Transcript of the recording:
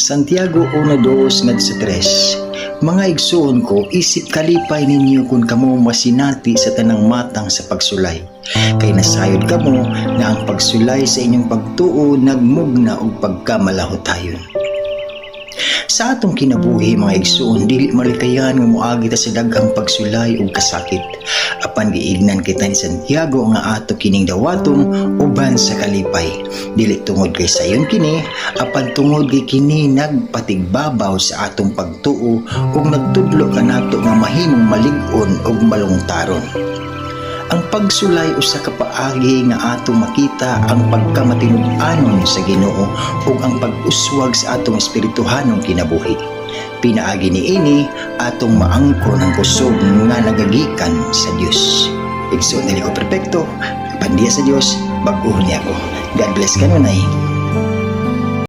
Santiago 1:2 ngadto 3. Mga igsoon ko, isip kalipay ninyo kung kamo masinati sa tanang matang sa pagsulay. Kay nasayod kamo na ang pagsulay sa inyong pagtuo nagmugna og pagkamalahotayon. Sa atong kinabuhi mga igsoon, dili malikayan nga moagi ta sa daghang pagsulay ug kasakit. Apan giignan kita ni Santiago nga ato kining dawaton uban sa kalipay. Dili tungod kay sayon kini, apan tungod kay kini nagpatigbabaw sa atong pagtuo ug nagtudlo kanato nga mahimong malig-on ug malungtaron. Ang pagsulay usa ka paagi nga atong makita ang pagkamatinud-anon sa Ginoo ug ang pag-uswag sa atong espirituhanong kinabuhi. Pinaagi niini atong maangkon ang kusog nga nagagikan sa Dios. Igsoon dili ko perpekto, pandiya sa Dios, bag-o niya ko. God bless kanunay.